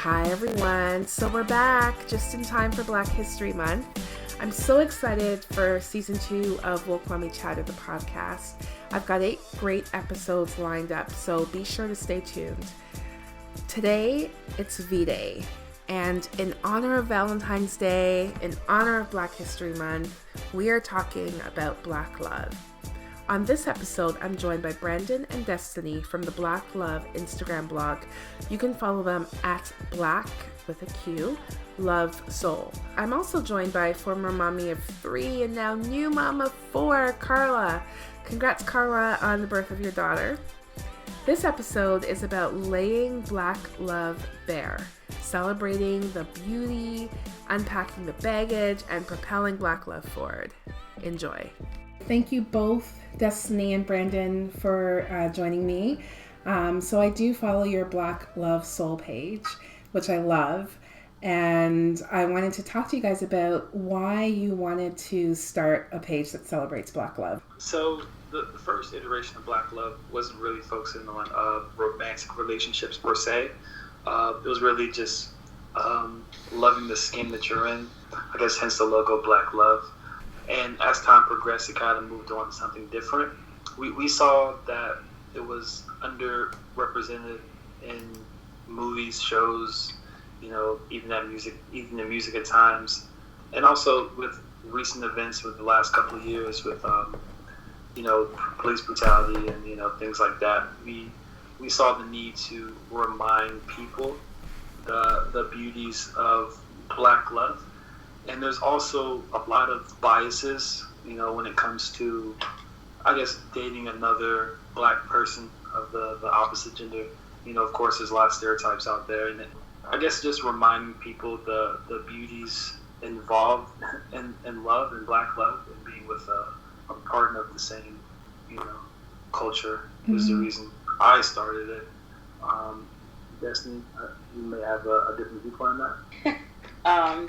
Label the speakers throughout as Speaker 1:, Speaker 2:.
Speaker 1: Hi everyone, so we're back just in time for Black History Month. I'm so excited for season 2 of Woke Mommy Chatter, the podcast. I've got 8 great episodes lined up, so be sure to stay tuned. Today, it's V-Day, and in honor of Valentine's Day, in honor of Black History Month, we are talking about Black love. On this episode, I'm joined by Brandon and Destinii from the Black Love Instagram blog. You can follow them at Black with a Q, Love Soul. I'm also joined by former mommy of 3 and now new mom of 4, Carla. Congrats, Carla, on the birth of your daughter. This episode is about laying Black love bare, celebrating the beauty, unpacking the baggage, and propelling Black love forward. Enjoy. Thank you both, Destinii and Brandon, for joining me. So I do follow your Black Love Soul page, which I love. And I wanted to talk to you guys about why you wanted to start a page that celebrates Black love.
Speaker 2: So the first iteration of Black love wasn't really focusing on romantic relationships per se. It was really just loving the skin that you're in. I guess hence the logo Black love. And as time progressed, it kind of moved on to something different. We saw that it was underrepresented in movies, shows, even the music at times. And also with recent events with the last couple of years with, police brutality and, things like that, we saw the need to remind people the beauties of Black love. And there's also a lot of biases, when it comes to, I guess, dating another Black person of the opposite gender. Of course, there's a lot of stereotypes out there. And I guess just reminding people the beauties involved in love and Black love and being with a partner of the same, culture is the reason I started it. Destinii, you may have a different viewpoint on that.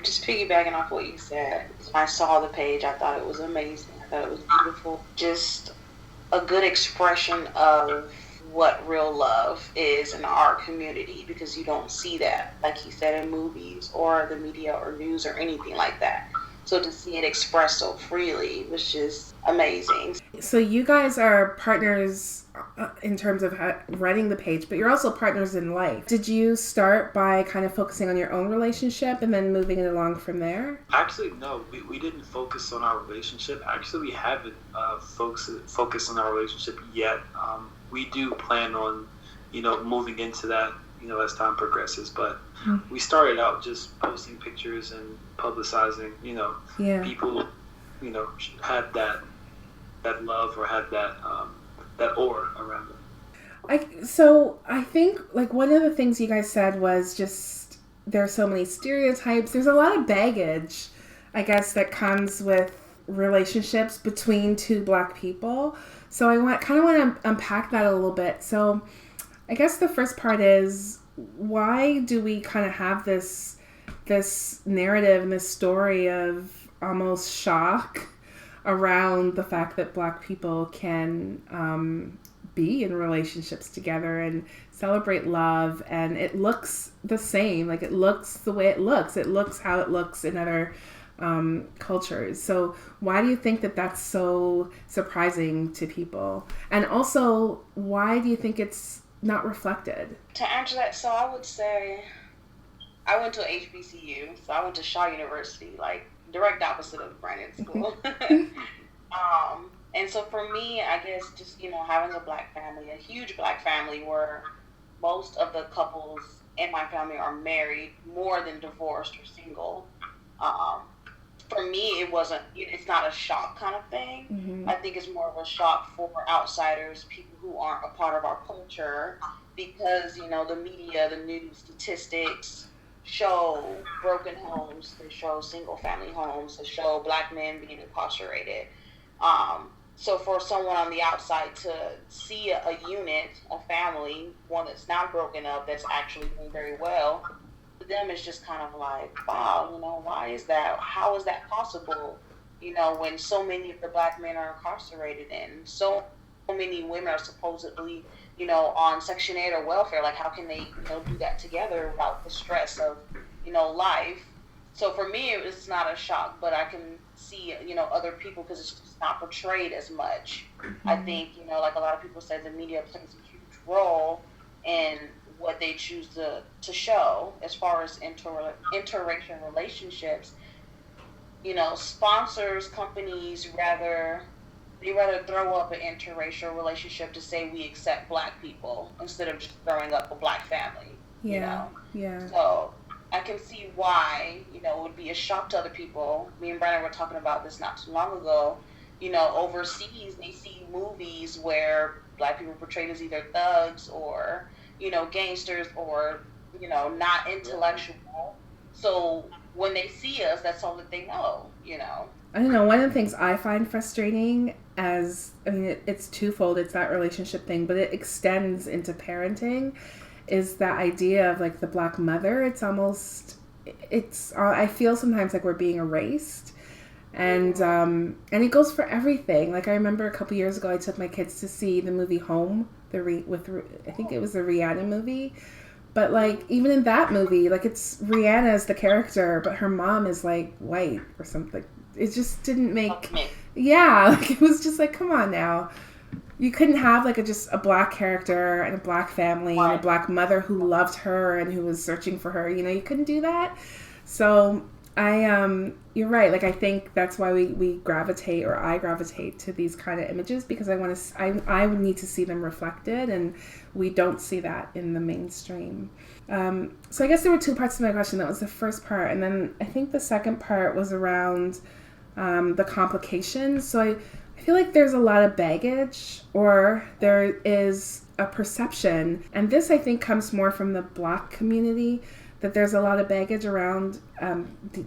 Speaker 3: Just piggybacking off what you said, I saw the page. I thought it was amazing. I thought it was beautiful. Just a good expression of what real love is in our community, because you don't see that, like you said, in movies or the media or news or anything like that. So to see it expressed so freely was just amazing.
Speaker 1: So you guys are partners in terms of running the page, but you're also partners in life. Did you start by kind of focusing on your own relationship and then moving it along from there?
Speaker 2: Actually, no. We didn't focus on our relationship. Actually, we haven't focused on our relationship yet. We do plan on, moving into that, as time progresses. But we started out just posting pictures and publicizing, people, had that love or had that aura around them.
Speaker 1: So I think one of the things you guys said was just there are so many stereotypes. There's a lot of baggage, I guess, that comes with relationships between two Black people. So I want to unpack that a little bit. So I guess the first part is, why do we kind of have this narrative and this story of almost shock around the fact that Black people can be in relationships together and celebrate love, and it looks the same, it looks the way it looks how it looks in other cultures. So why do you think that that's so surprising to people? And also, why do you think it's not reflected?
Speaker 3: To answer that, so I would say I went to HBCU, so I went to Shaw University, direct opposite of Brandon School. And so for me, I guess just, having a Black family, a huge Black family where most of the couples in my family are married more than divorced or single. For me, it's not a shock kind of thing. Mm-hmm. I think it's more of a shock for outsiders, people who aren't a part of our culture, because, the media, the news, statistics show broken homes, they show single family homes, they show Black men being incarcerated. So for someone on the outside to see a unit, a family, one that's not broken up, that's actually doing very well, to them it's just kind of like, wow, why is that? How is that possible? When so many of the Black men are incarcerated and so many women are supposedly, on Section 8 or welfare. Like, how can they, do that together without the stress of, life? So for me, it's not a shock, but I can see, other people, because it's just not portrayed as much. Mm-hmm. I think, like a lot of people say, the media plays a huge role in what they choose to show as far as interracial relationships. Sponsors, companies rather throw up an interracial relationship to say we accept Black people instead of just throwing up a Black family.
Speaker 1: Yeah.
Speaker 3: So I can see why, it would be a shock to other people. Me and Brandon were talking about this not too long ago. Overseas, they see movies where Black people are portrayed as either thugs or, gangsters or, not intellectual. So when they see us, that's all that they know,
Speaker 1: I don't know. One of the things I find frustrating it's twofold. It's that relationship thing, but it extends into parenting, is that idea of like the Black mother. I feel sometimes like we're being erased. And it goes for everything. Like I remember a couple years ago, I took my kids to see the movie Home, I think it was the Rihanna movie. But like even in that movie, like it's Rihanna as the character, but her mom is like white or something. It just didn't make, like it was just like, come on now. You couldn't have like just a Black character and a Black family and a Black mother who loved her and who was searching for her. You couldn't do that. So you're right. Like I think that's why I gravitate to these kind of images, because I would need to see them reflected, and we don't see that in the mainstream. So I guess there were two parts to my question. That was the first part, and then I think the second part was around the complications. So I feel like there's a lot of baggage, or there is a perception, and this I think comes more from the Black community, that there's a lot of baggage around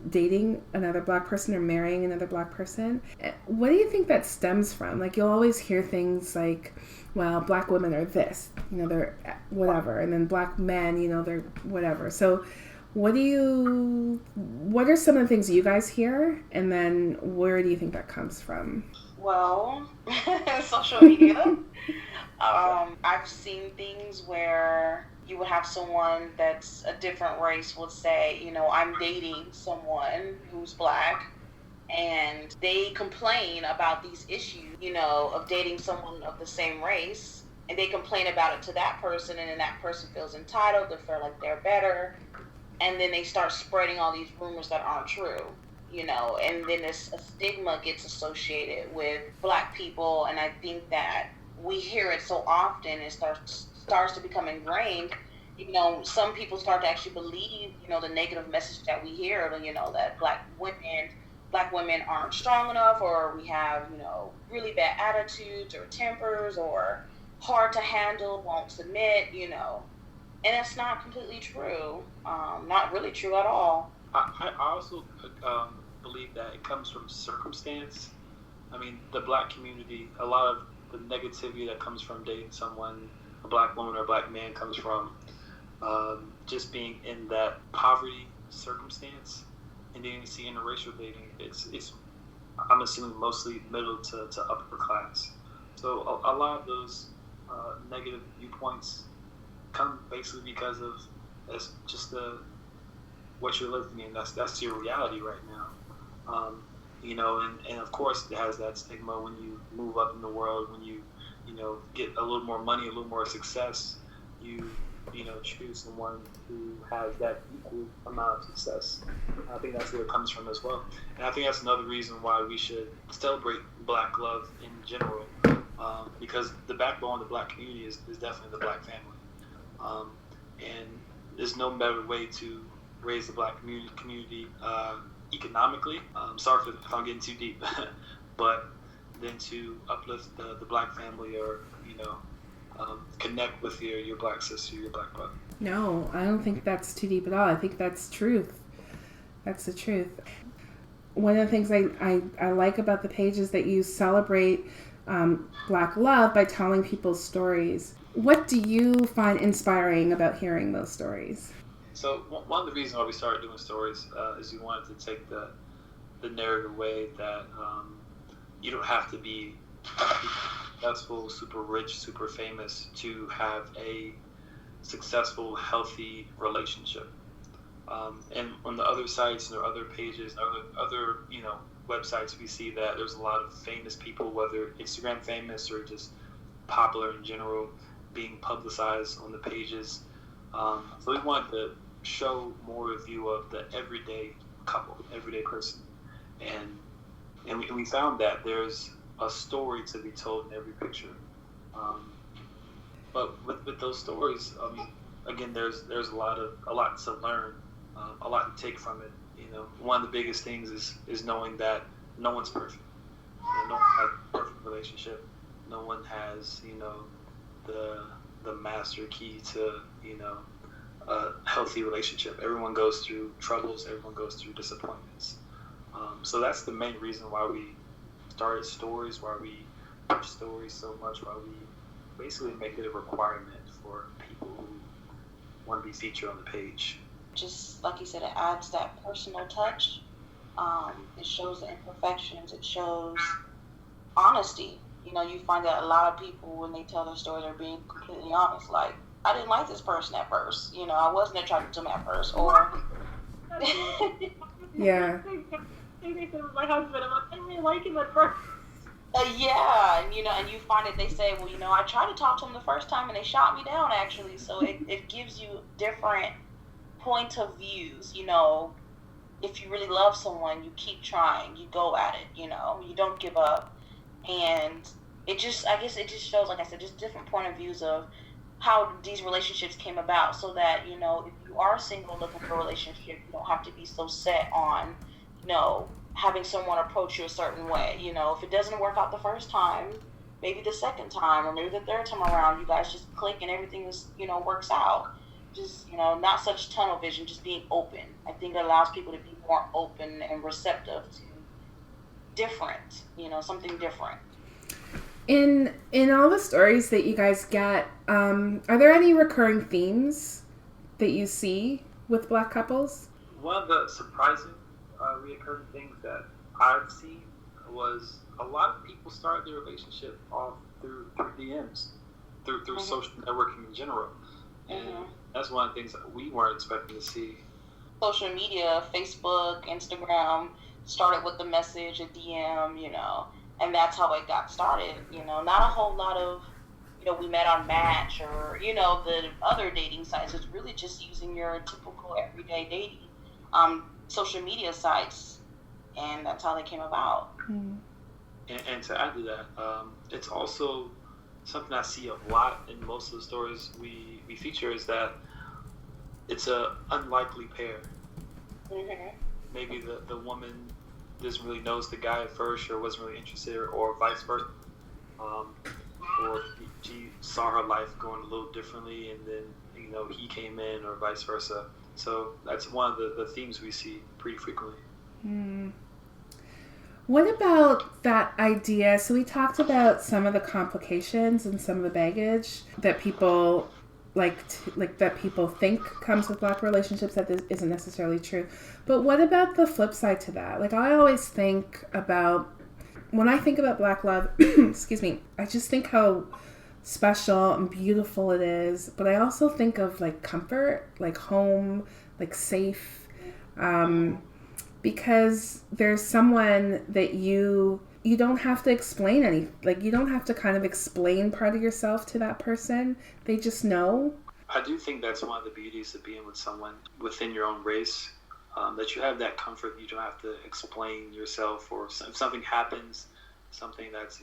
Speaker 1: dating another Black person or marrying another Black person. What do you think that stems from? Like you'll always hear things like, well, Black women are this, they're whatever, and then Black men, they're whatever. So what are some of the things you guys hear, and then where do you think that comes from?
Speaker 3: Well, social media. I've seen things where you would have someone that's a different race would say, I'm dating someone who's Black, and they complain about these issues, of dating someone of the same race, and they complain about it to that person, and then that person feels entitled, they feel like they're better, and then they start spreading all these rumors that aren't true. And then a stigma gets associated with Black people, and I think that we hear it so often, it starts to become ingrained. Some people start to actually believe, the negative message that we hear, that Black women aren't strong enough, or we have, really bad attitudes or tempers, or hard to handle, won't submit, and that's not completely true. Not really true at all.
Speaker 2: I also believe that it comes from circumstance. I mean, the Black community, a lot of the negativity that comes from dating someone, a Black woman or a Black man, comes from just being in that poverty circumstance. And then you see interracial dating, it's I'm assuming mostly middle to upper class. So a lot of those negative viewpoints come basically because of that's just what you're living in. That's your reality right now. And of course it has that stigma when you move up in the world, when you get a little more money, a little more success, you choose someone who has that equal amount of success. I think that's where it comes from as well. And I think that's another reason why we should celebrate Black love in general, because the backbone of the Black community is definitely the Black family. And there's no better way to raise the Black community economically. Sorry if I'm getting too deep, but then to uplift the Black family, or connect with your Black sister, your Black brother.
Speaker 1: No, I don't think that's too deep at all. I think that's truth. That's the truth. One of the things I like about the page is that you celebrate Black love by telling people's stories. What do you find inspiring about hearing those stories?
Speaker 2: So one of the reasons why we started doing stories is we wanted to take the narrative away that you don't have to be successful, super rich, super famous to have a successful, healthy relationship. And on the other sites and other pages, other websites, we see that there's a lot of famous people, whether Instagram famous or just popular in general, being publicized on the pages. So we wanted to show more a view of the everyday couple, everyday person, and we found that there's a story to be told in every picture. But with those stories, again, there's a lot to learn, a lot to take from it. One of the biggest things is knowing that no one's perfect. No one has a perfect relationship. No one has the master key to a healthy relationship. Everyone goes through troubles. Everyone goes through disappointments. So that's the main reason why we started stories, why we push stories so much, why we basically make it a requirement for people who want to be featured on the page.
Speaker 3: Just like you said, it adds that personal touch. It shows the imperfections. It shows honesty. You find that a lot of people, when they tell their story, they're being completely honest. Like, I didn't like this person at first. I wasn't attracted to him at first. Or
Speaker 1: yeah.
Speaker 4: My husband, I'm like, I didn't really like him at first.
Speaker 3: Yeah, and you find it. They say, well, I tried to talk to him the first time, and they shot me down. Actually, so it gives you different point of views. If you really love someone, you keep trying. You go at it. You don't give up, and I guess it just shows, like I said, just different point of views of how these relationships came about. So that if you are single looking for a relationship, you don't have to be so set on having someone approach you a certain way. If it doesn't work out the first time, maybe the second time or maybe the third time around, you guys just click and everything is, works out. Just, not such tunnel vision, just being open. I think it allows people to be more open and receptive to different, something different.
Speaker 1: In all the stories that you guys get, are there any recurring themes that you see with Black couples?
Speaker 2: One of the surprising reoccurring things that I've seen was a lot of people start their relationship off through DMs, through mm-hmm. social networking in general. And that's one of the things that we weren't expecting to see.
Speaker 3: Social media, Facebook, Instagram, started with the message, a DM, and that's how it got started. Not a whole lot of, we met on Match or, the other dating sites. It's really just using your typical everyday dating social media sites, and that's how they came about.
Speaker 1: Mm.
Speaker 2: And to add to that, it's also something I see a lot in most of the stories we feature is that it's a unlikely pair.
Speaker 3: Mm-hmm.
Speaker 2: Maybe the woman doesn't really knows the guy at first or wasn't really interested, or vice versa. Or she saw her life going a little differently, and then he came in, or vice versa. So that's one of the themes we see pretty frequently.
Speaker 1: What about that idea? So we talked about some of the complications and some of the baggage that people that people think comes with Black relationships that isn't necessarily true. But what about the flip side to that? Like, I always think about, when I think about Black love, excuse me, I just think how special and beautiful it is. But I also think of like comfort, like home, like safe, because there's someone that you don't have to explain you don't have to kind of explain part of yourself to that person. They just know.
Speaker 2: I do think that's one of the beauties of being with someone within your own race, that you have that comfort. You don't have to explain yourself, or if something happens, something that's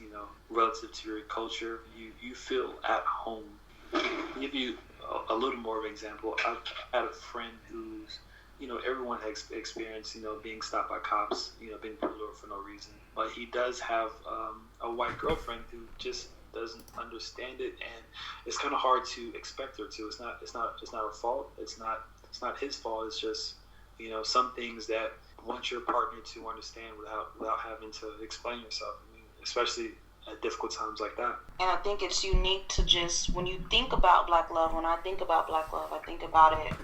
Speaker 2: relative to your culture, you feel at home. I'll give you a little more of an example. I've had a friend who's everyone has experienced, being stopped by cops, being pulled over for no reason. But he does have a white girlfriend who just doesn't understand it, and it's kind of hard to expect her to. It's not her fault. It's not his fault. It's just some things that want your partner to understand without having to explain yourself. I mean, especially at difficult times like that.
Speaker 3: And I think it's unique to just, when you think about Black love, when I think about Black love, I think about it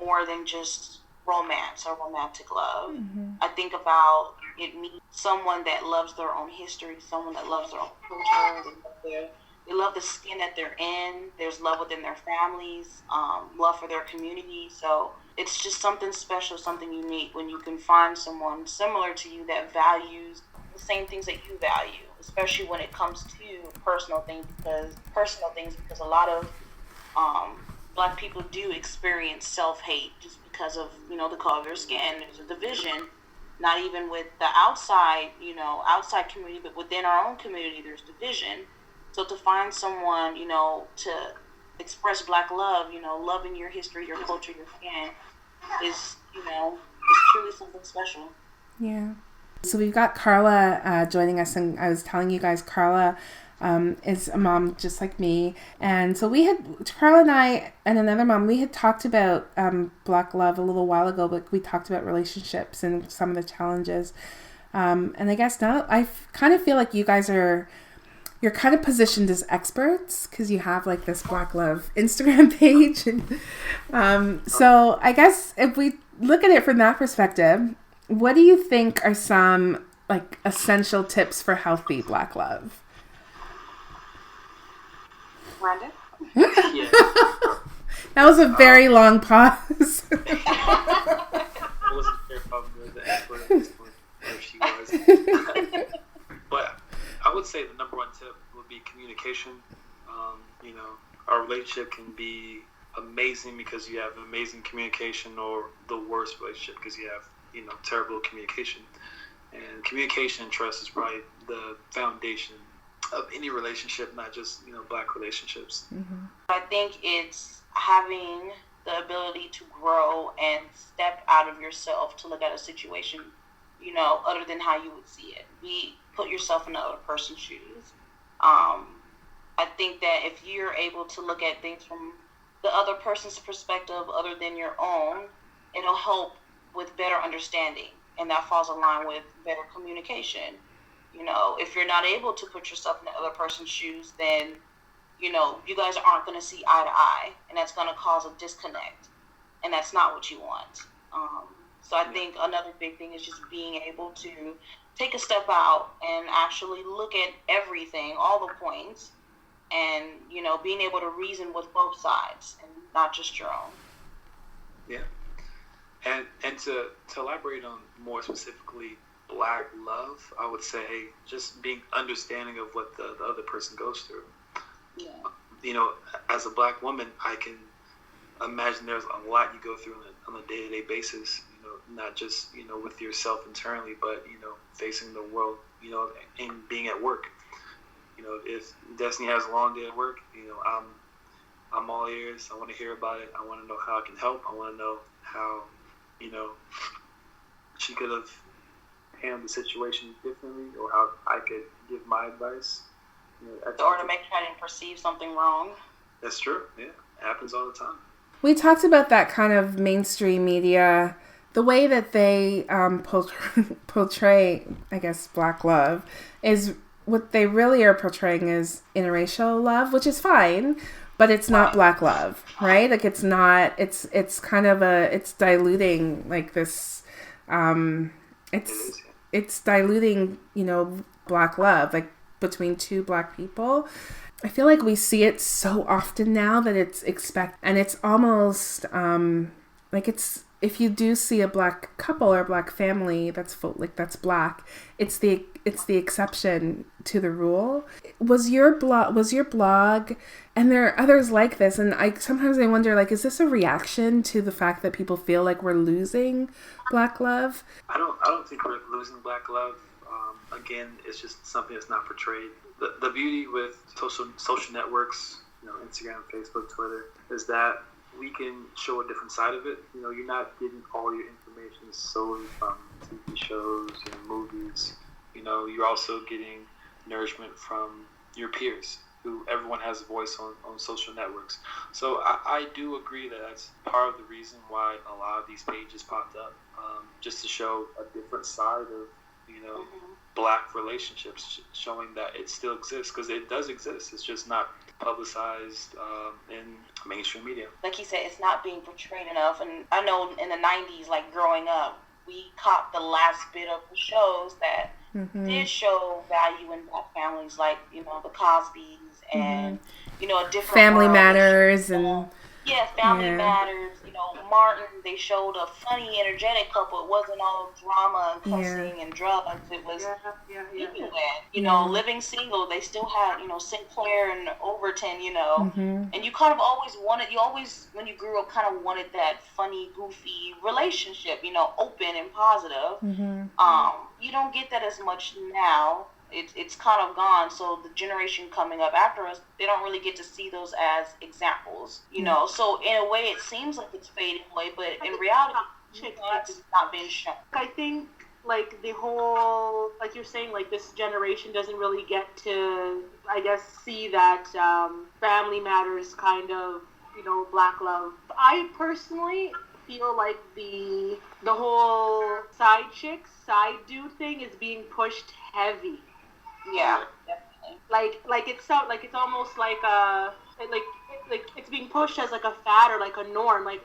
Speaker 3: more than just romance or romantic love.
Speaker 1: Mm-hmm.
Speaker 3: I think about It means someone that loves their own history, someone that loves their own culture. They love the skin that they're in. There's love within their families, love for their community. So it's just something special, something unique when you can find someone similar to you that values the same things that you value, especially when it comes to personal things, because a lot of Black people do experience self-hate just because of, the color of their skin. There's a division, not even with the outside community, but within our own community, there's division. So to find someone, to express Black love, loving your history, your culture, your skin, is truly something special.
Speaker 1: Yeah. So we've got Carla joining us, and I was telling you guys, Carla is a mom just like me. And so Carla and I and another mom, we had talked about Black love a little while ago, but we talked about relationships and some of the challenges. And I guess now I kind of feel like you guys you're kind of positioned as experts because you have like this Black love Instagram page. And so I guess if we look at it from that perspective, what do you think are some like essential tips for healthy Black love?
Speaker 3: Brandon?
Speaker 2: Yeah.
Speaker 1: That was a very long pause.
Speaker 2: I wasn't sure if I was the expert at this point, or she was. But I would say the number one tip would be communication. Our relationship can be amazing because you have amazing communication, or the worst relationship because you have, terrible communication. And communication and trust is probably the foundation of any relationship, not just, Black relationships.
Speaker 1: Mm-hmm.
Speaker 3: I think it's having the ability to grow and step out of yourself to look at a situation, other than how you would see it. Put yourself in the other person's shoes. I think that if you're able to look at things from the other person's perspective other than your own, it'll help with better understanding. And that falls in line with better communication. If you're not able to put yourself in the other person's shoes, then, you guys aren't going to see eye to eye. And that's going to cause a disconnect. And that's not what you want. So I think another big thing is just being able to take a step out and actually look at everything, all the points, and, being able to reason with both sides and not just your own.
Speaker 2: Yeah. And to elaborate on more specifically Black love, I would say just being understanding of what the other person goes through. Yeah. As a Black woman, I can imagine there's a lot you go through on a day-to-day basis, not just, with yourself internally, but, facing the world, and being at work. If Destiny has a long day at work, I'm all ears. I want to hear about it. I want to know how I can help. I want to know how, she could have handled the situation differently, or how I could give my advice.
Speaker 3: Or to make sure I didn't perceive something wrong.
Speaker 2: That's true. Yeah, it happens all the time.
Speaker 1: We talked about that kind of mainstream media, the way that they portray, I guess, Black love is what they really are portraying is interracial love, which is fine, but it's not Black love, right? Like it's not. It's kind of it's diluting like this. It's diluting, Black love, like between two Black people. I feel like we see it so often now that it's and it's almost like it's, if you do see a Black couple or a Black family that's that's Black, it's the exception to the rule. Was your blog, and there are others like this, and sometimes I wonder, like, is this a reaction to the fact that people feel like we're losing Black love?
Speaker 2: I don't think we're losing Black love. Again, it's just something that's not portrayed. The beauty with social networks, Instagram, Facebook, Twitter, is that we can show a different side of it. You're not getting all your information solely from TV shows and movies. You're also getting nourishment from your peers, who everyone has a voice on social networks. So I do agree that that's part of the reason why a lot of these pages popped up, just to show a different side of, Black relationships, showing that it still exists, because it does exist. It's just not publicized in mainstream media.
Speaker 3: Like you said, it's not being portrayed enough. And I know in the 90s, like growing up, we caught the last bit of the shows that did show value in black families, like, you know, the Cosbys and, you know, a different
Speaker 1: Family
Speaker 3: world.
Speaker 1: Matters and
Speaker 3: Family Matters. You know, Martin, they showed a funny, energetic couple. It wasn't all drama and cussing and drugs. It was genuine. You know, living single. They still had, you know, Sinclair and Overton, you know. And you kind of always wanted, when you grew up, kind of wanted that funny, goofy relationship, you know, open and positive. You don't get that as much now. It's kind of gone. So the generation coming up after us, they don't really get to see those as examples, you know. So in a way, it seems like it's fading away, but in reality, it's not being shown.
Speaker 4: I think, like, the whole, like you're saying, like, this generation doesn't really get to, I guess, see that Family Matters kind of, you know, black love. I personally feel like the whole side chick, side dude thing is being pushed heavy.
Speaker 3: Yeah, definitely.
Speaker 4: Like it's almost like it's being pushed as like a fad or like a norm. Like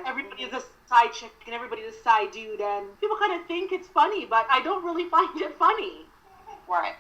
Speaker 4: everybody's a side chick and everybody's a side dude, and people kind of think it's funny, but I don't really find it funny.
Speaker 3: Right.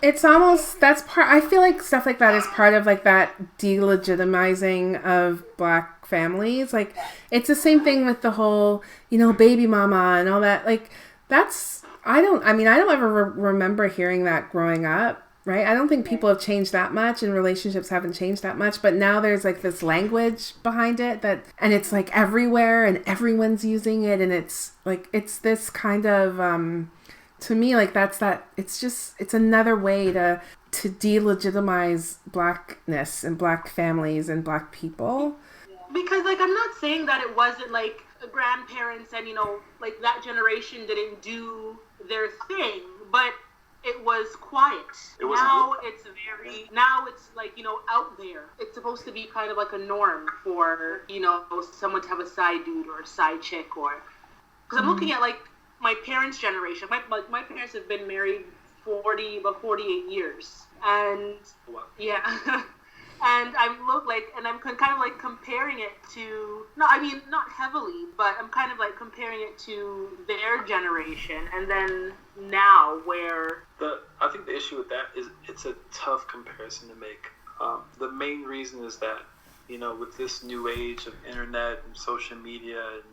Speaker 1: It's almost, that's part, I feel like stuff like that is part of like that delegitimizing of black families. Like, it's the same thing with the whole, you know, baby mama and all that. Like, that's, I don't ever remember hearing that growing up, right? I don't think people have changed that much and relationships haven't changed that much, but now there's like this language behind it and it's like everywhere and everyone's using it, and it's like, it's this kind of, to me, like it's another way to delegitimize blackness and black families and black people.
Speaker 4: Because, like, I'm not saying that it wasn't like grandparents and, you know, like that generation didn't do their thing, but it was quiet. Now it's like, you know, out there. It's supposed to be kind of like a norm for, you know, someone to have a side dude or a side chick, or because I'm looking at like my parents' generation. My parents have been married 48 years, and and I'm kind of like comparing it to, no, I mean, not heavily, but I'm kind of like comparing it to their generation, and then now where
Speaker 2: I think the issue with that is it's a tough comparison to make. The main reason is that, you know, with this new age of internet and social media and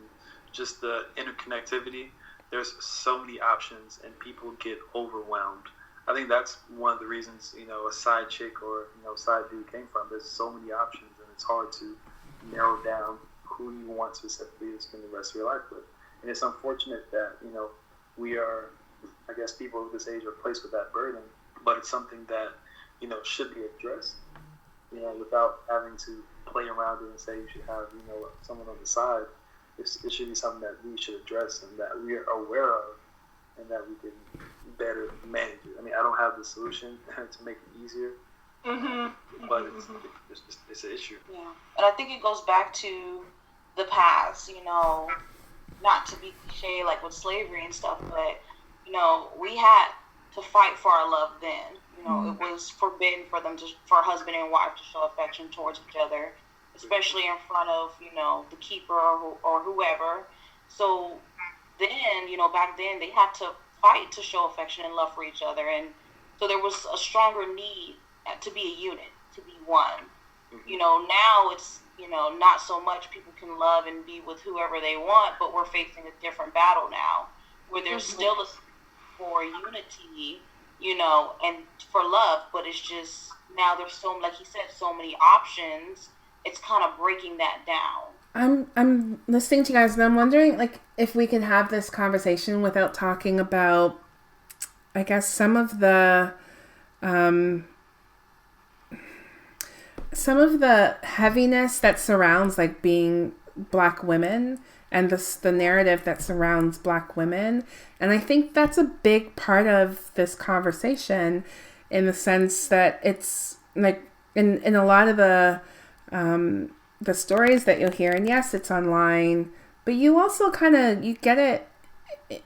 Speaker 2: just the interconnectivity, there's so many options and people get overwhelmed. I think that's one of the reasons, you know, a side chick or, you know, side dude came from. There's so many options, and it's hard to narrow down who you want specifically to spend the rest of your life with. And it's unfortunate that, you know, we are, I guess, people of this age are placed with that burden, but it's something that, you know, should be addressed, you know, without having to play around it and say you should have, you know, someone on the side. It should be something that we should address and that we are aware of, and that we can better manage it. I mean, I don't have the solution to make it easier, but it's an issue.
Speaker 3: Yeah, and I think it goes back to the past, you know, not to be cliche like with slavery and stuff, but, you know, we had to fight for our love then. You know, it was forbidden for husband and wife to show affection towards each other, especially in front of, you know, the keeper or whoever. So then, you know, back then they had to fight to show affection and love for each other, and so there was a stronger need to be a unit, to be one. You know, now it's, you know, not so much. People can love and be with whoever they want, but we're facing a different battle now, where there's still a for unity, you know, and for love, but it's just now there's so, like he said, so many options. It's kind of breaking that down.
Speaker 1: I'm listening to you guys, and I'm wondering, like, if we can have this conversation without talking about, I guess, some of the heaviness that surrounds, like, being black women and the narrative that surrounds black women. And I think that's a big part of this conversation, in the sense that it's like in a lot of the stories that you'll hear, and yes, it's online, but you also you get it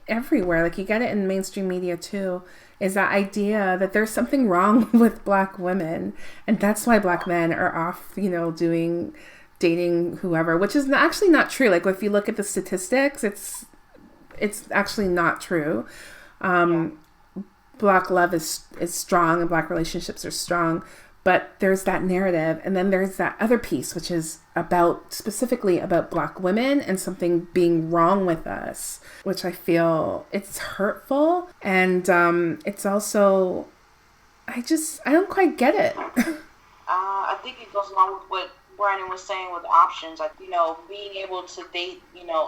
Speaker 1: everywhere. Like, you get it in mainstream media too, is that idea that there's something wrong with black women, and that's why black men are off, you know, doing dating whoever, which is actually not true. Like if you look at the statistics, it's actually not true. Black love is strong and Black relationships are strong, but there's that narrative, and then there's that other piece, which is specifically about Black women and something being wrong with us, which I feel it's hurtful, and it's also, I don't quite get it.
Speaker 3: I think it goes along with what Brandon was saying with options, like, being able to date,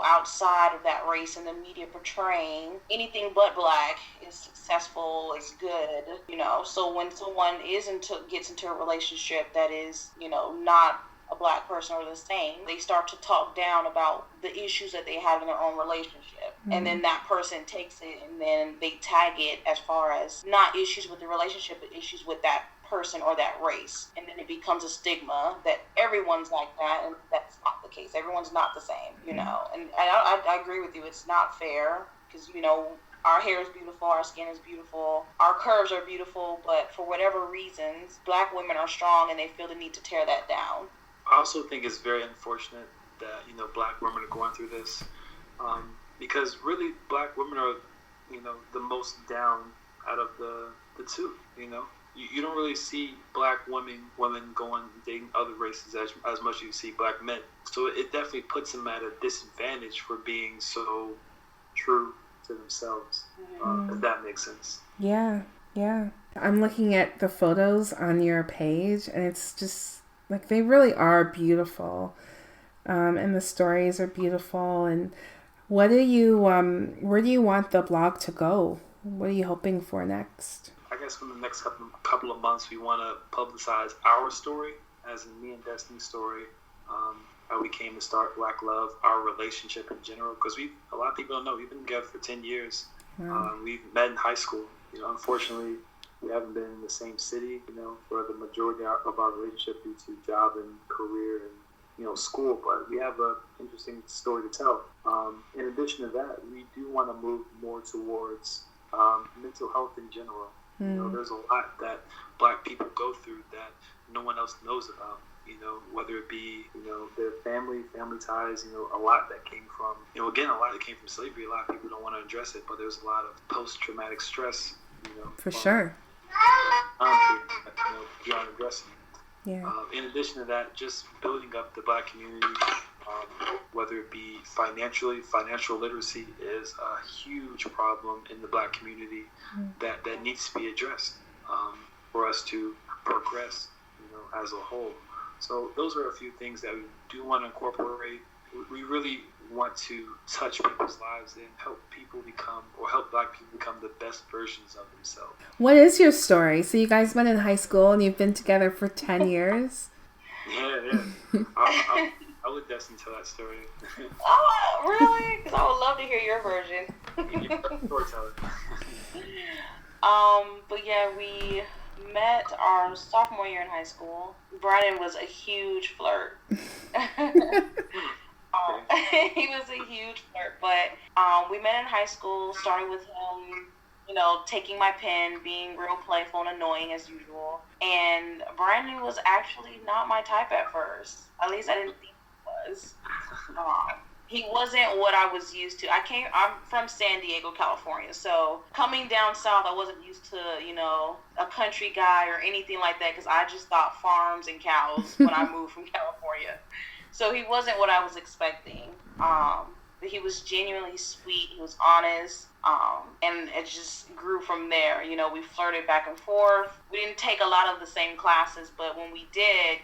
Speaker 3: outside of that race, and the media portraying anything but Black is successful, is good, so when someone gets into a relationship that is, not a Black person or the same, they start to talk down about the issues that they have in their own relationship. Mm-hmm. And then that person takes it and then they tag it as far as not issues with the relationship, but issues with that person or that race, and then it becomes a stigma that everyone's like that, and that's not the case. Everyone's not the same, and I agree with you. It's not fair because our hair is beautiful, our skin is beautiful, our curves are beautiful, but for whatever reasons, Black women are strong and they feel the need to tear that down.
Speaker 2: I also think it's very unfortunate that Black women are going through this, because really Black women are the most down out of the two. You don't really see Black women going dating other races as much as you see Black men. So it definitely puts them at a disadvantage for being so true to themselves, if that makes sense.
Speaker 1: Yeah. I'm looking at the photos on your page, and it's just, like, they really are beautiful. And the stories are beautiful. And where do you want the blog to go? What are you hoping for next?
Speaker 2: I guess in the next couple of months, we want to publicize our story, as in me and Destiny's story, how we came to start Black Love, our relationship in general, because a lot of people don't know, we've been together for 10 years. Wow. We've met in high school. Unfortunately, we haven't been in the same city, for the majority of our relationship due to job and career and, school, but we have an interesting story to tell. In addition to that, we do want to move more towards mental health in general. There's a lot that Black people go through that no one else knows about, whether it be, their family ties, a lot that came from, again, a lot that came from slavery. A lot of people don't want to address it, but there's a lot of post-traumatic stress,
Speaker 1: For sure.
Speaker 2: Beyond addressing.
Speaker 1: Yeah.
Speaker 2: In addition to that, just building up the Black community, whether it be financial literacy is a huge problem in the Black community that needs to be addressed for us to progress, as a whole. So those are a few things that we do want to incorporate. We really want to touch people's lives and help Black people become the best versions of themselves.
Speaker 1: What is your story? So you guys met in high school and you've been together for 10 years?
Speaker 2: Yeah. I would definitely tell that story.
Speaker 3: Oh, really? Because I would love to hear your version.
Speaker 2: You're a storyteller.
Speaker 3: But yeah, we met our sophomore year in high school. Brandon was a huge flirt. He was a huge flirt, but we met in high school, starting with him, taking my pen, being real playful and annoying as usual. And Brandon was actually not my type at first. At least I didn't think he was. He wasn't what I was used to. I'm from San Diego, California, so coming down south, I wasn't used to, a country guy or anything like that, because I just thought farms and cows when I moved from California. So he wasn't what I was expecting. But he was genuinely sweet. He was honest. And it just grew from there. We flirted back and forth. We didn't take a lot of the same classes, but when we did,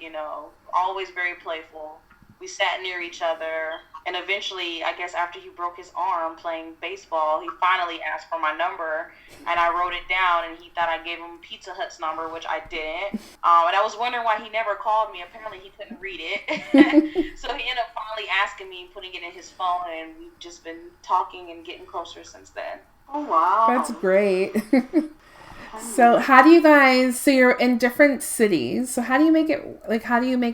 Speaker 3: always very playful. We sat near each other. And eventually, I guess after he broke his arm playing baseball, he finally asked for my number, and I wrote it down, and he thought I gave him Pizza Hut's number, which I didn't. And I was wondering why he never called me. Apparently, he couldn't read it. So he ended up finally asking me, putting it in his phone, and we've just been talking and getting closer since then.
Speaker 4: Oh, wow.
Speaker 1: That's great. So you're in different cities. So how do you make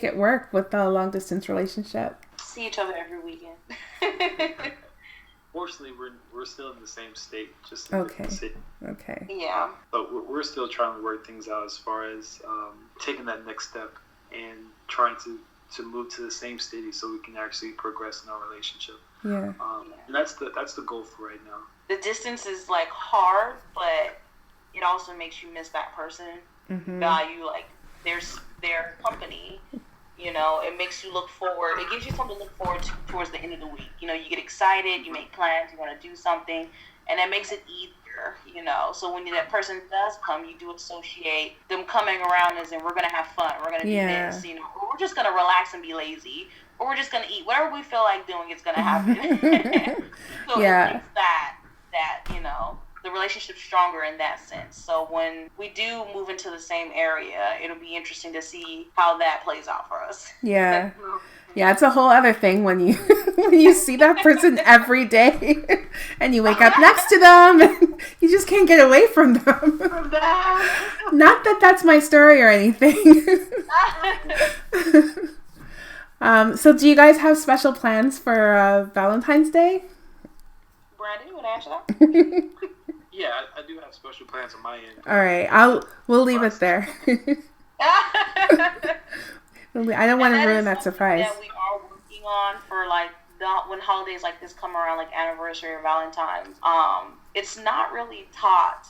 Speaker 1: it work with the long distance relationship?
Speaker 3: See each other every weekend.
Speaker 2: Fortunately, we're still in the same state, just in a different city.
Speaker 1: Okay.
Speaker 3: Yeah.
Speaker 2: But we're still trying to work things out as far as taking that next step and trying to to move to the same city so we can actually progress in our relationship.
Speaker 1: Yeah.
Speaker 2: And that's the goal for right now.
Speaker 3: The distance is like hard, but it also makes you miss that person. Value like their company. You know, it makes you look forward. It gives you something to look forward to towards the end of the week. You know, you get excited, you make plans, you want to do something, and that makes it easier, you know. So when that person does come, you do associate them coming around as in, we're going to have fun, we're going to do this, you know, or we're just going to relax and be lazy, or we're just going to eat. Whatever we feel like doing, it's going to happen. So it makes that, you know, the relationship's stronger in that sense. So when we do move into the same area, it'll be interesting to see how that plays out for us.
Speaker 1: Yeah. Yeah, it's a whole other thing when you when you see that person every day and you wake up next to them and you just can't get away from them. Not that that's my story or anything. So do you guys have special plans for Valentine's Day?
Speaker 3: Brandon, you want to answer that?
Speaker 2: Yeah, I do have special plans on my end.
Speaker 1: All right, we'll leave it there. I don't want to ruin that surprise.
Speaker 3: That we are working on for like when holidays like this come around, like anniversary or Valentine's. It's not really taught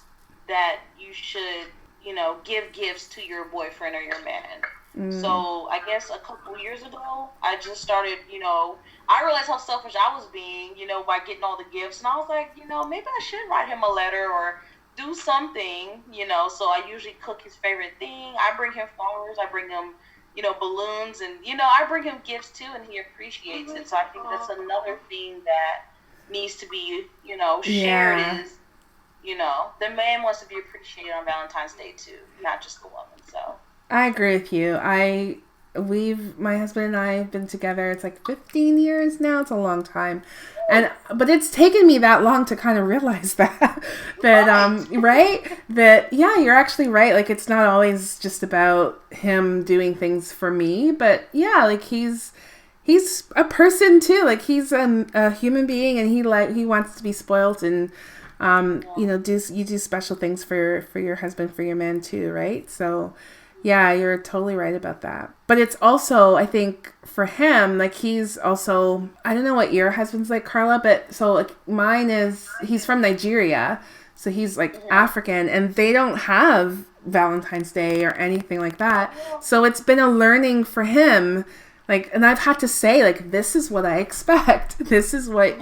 Speaker 3: that you should, you know, give gifts to your boyfriend or your man. So I guess a couple years ago, I just started, you know, I realized how selfish I was being, you know, by getting all the gifts. And I was like, you know, maybe I should write him a letter or do something, you know. So I usually cook his favorite thing. I bring him flowers. I bring him, you know, balloons. And, you know, I bring him gifts too, and he appreciates it. So I think that's another thing that needs to be, you know, shared is, you know, the man wants to be appreciated on Valentine's Day too, not just the woman. So
Speaker 1: I agree with you. My husband and I have been together, it's like 15 years now. It's a long time. But it's taken me that long to kind of realize that, right? That, yeah, you're actually right. Like, it's not always just about him doing things for me, but yeah, like he's a person too. Like, he's a human being, and he wants to be spoiled, and, you know, you do special things for your husband, for your man too, right? So yeah, you're totally right about that. But it's also, I think, for him, like, he's also, I don't know what your husband's like, Carla, but so like he's from Nigeria, so he's like African, and they don't have Valentine's Day or anything like that. So it's been a learning for him, like, and I've had to say, like, this is what I expect. This is what,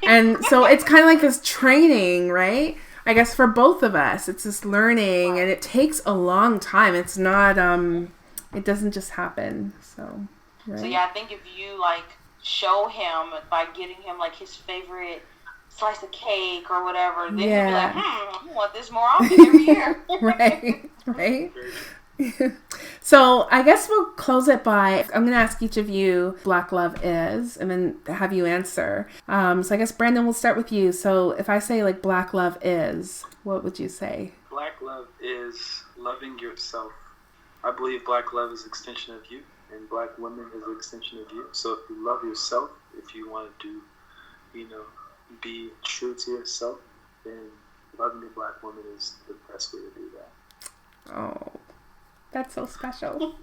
Speaker 1: and so it's kind of like this training, right? I guess for both of us, it's this learning, and it takes a long time. It's not, it doesn't just happen. So, right?
Speaker 3: So yeah, I think if you like show him by getting him like his favorite slice of cake or whatever, then he'll be like, I want this more often every year.
Speaker 1: Right. So I guess we'll close it by, I'm going to ask each of you Black love is, and then have you answer. So I guess, Brandon, we'll start with you. So if I say like Black love is, what would you say?
Speaker 2: Black love is loving yourself. I believe Black love is an extension of you, and Black women is an extension of you. So if you love yourself, if you want to, you know, be true to yourself, then loving a Black woman is the best way to do that.
Speaker 1: Oh, that's so special.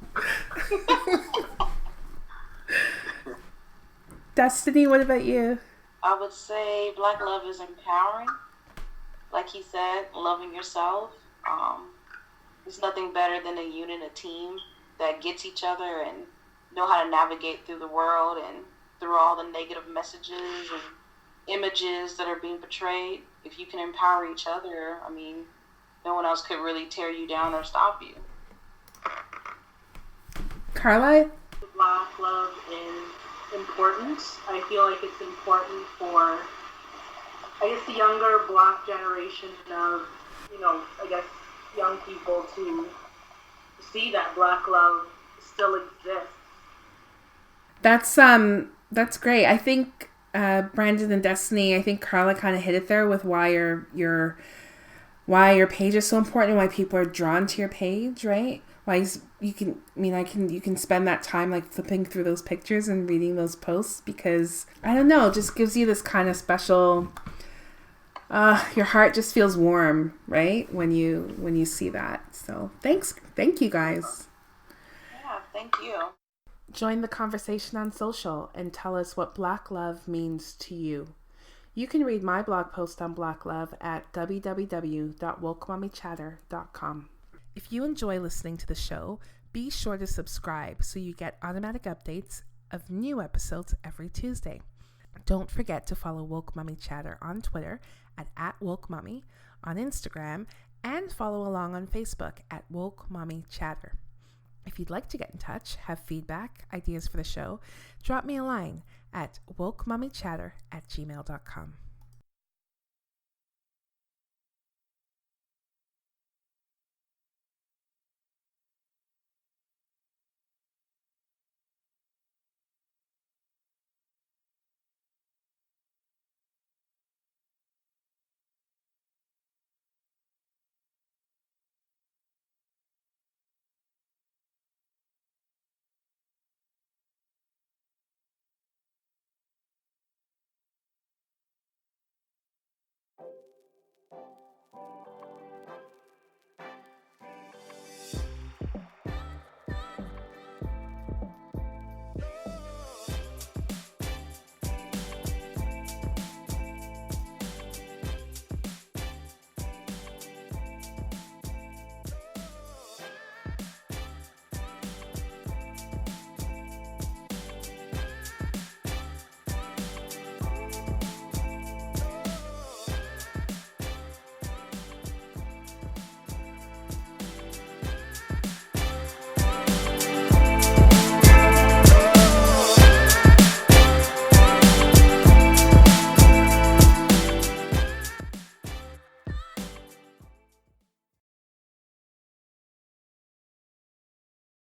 Speaker 1: Destiny, what about you?
Speaker 3: I would say Black love is empowering. Like he said, loving yourself. There's nothing better than a unit, a team that gets each other and know how to navigate through the world and through all the negative messages and images that are being portrayed. If you can empower each other, I mean, no one else could really tear you down or stop you.
Speaker 1: Carla?
Speaker 4: Black love is important. I feel like it's important for, I guess, the younger Black generation of, you know, I guess, young people to see that Black love still exists.
Speaker 1: That's great. I think Brandon and Destiny, I think Carla kind of hit it there with why your page is so important and why people are drawn to your page, right? Why you can spend that time like flipping through those pictures and reading those posts, because I don't know, it just gives you this kind of special, your heart just feels warm, right? When you see that. So thank you guys.
Speaker 3: Yeah, thank you.
Speaker 1: Join the conversation on social and tell us what Black love means to you. You can read my blog post on Black love at www.wokemommychatter.com. If you enjoy listening to the show, be sure to subscribe so you get automatic updates of new episodes every Tuesday. Don't forget to follow Woke Mommy Chatter on Twitter at @WokeMommy, on Instagram, and follow along on Facebook at Woke Mommy Chatter. If you'd like to get in touch, have feedback, ideas for the show, drop me a line at wokemommychatter@gmail.com.